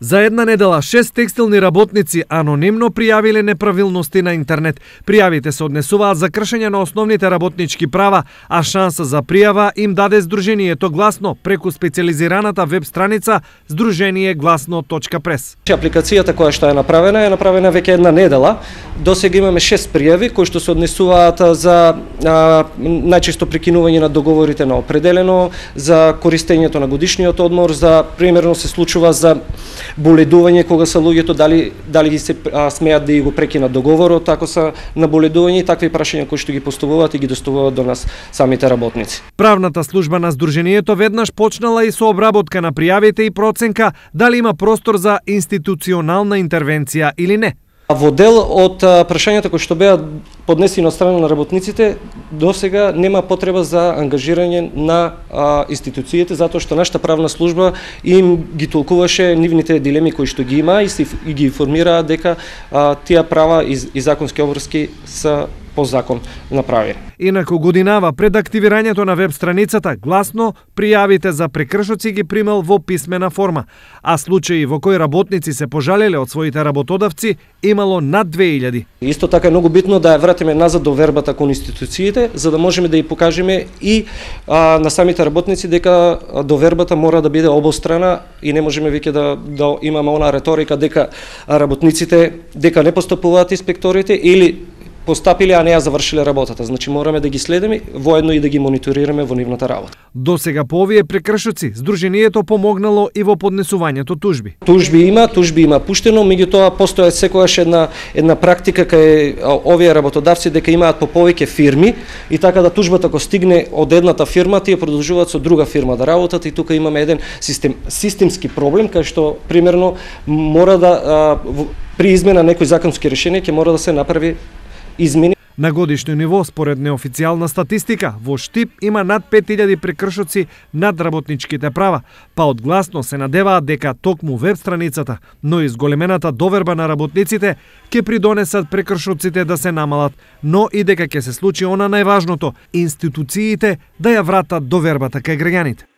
За една недела 6 текстилни работници анонимно пријавиле неправилности на интернет. Пријавите се однесуваат за кршење на основните работнички права, а шанса за пријава им даде Сдруженијето Гласно преку специјализираната веб страница sdruženieGlasno.press. Апликацијата која што е направена веќе една недела. Досега имаме 6 пријави кои што се однесуваат за најчесто прекинување на договорите на определено, за користењето на годишниот одмор, за примерно се случува за боледување кога се луѓето дали ги се смеат да го прекинат договорот ако се на боледување и такви прашања кои што ги поставуваат и ги доставуваат до нас самите работници. Правната служба на Сдруженијето веднаш почнала и со обработка на пријавите и проценка дали има простор за институционална интервенција или не. Во дел од прашањата кои што беа поднесени од страна на работниците, досега нема потреба за ангажирање на институциите, затоа што нашата правна служба им ги толкуваше нивните дилеми кои што ги има и ги информираа дека тие права и законски обврски се по закон направени. Инаку годинава пред активирањето на веб страницата Гласно, пријавите за прекршоци ги примал во писмена форма, а случаи во кои работници се пожалеле од своите работодавци имало над 2000. Исто така е многу битно да ја вратиме назад до вербата кон институциите, за да можеме да ја покажеме и на самите работници дека довербата мора да биде обострана и не можеме веќе да имаме она реторика дека работниците дека не постапуваат инспекторите или постапиле, а не ја завршиле работата. Значи мораме да ги следиме, воедно и да ги мониторираме во нивната работа. Досега по овие прекршоци, Сдруженијето помогнало и во поднесувањето тужби. Тужби има пуштено, меѓутоа постои секогаш една практика кај овие работодавци дека имаат по повеќе фирми и така да тужбата ако стигне од едната фирма, тие продолжуваат со друга фирма да работат и тука имаме еден системски проблем кај што примерно мора да при измена некои законски решенија ќе мора да се направи измени. На годишно ниво, според неофицијална статистика, во Штип има над 5000 прекршоци над работничките права, па од Гласно се надеваат дека токму веб страницата, но и зголемената доверба на работниците ќе придонесат прекршоците да се намалат, но и дека ќе се случи она најважното, институциите да ја вратат довербата кај граѓаните.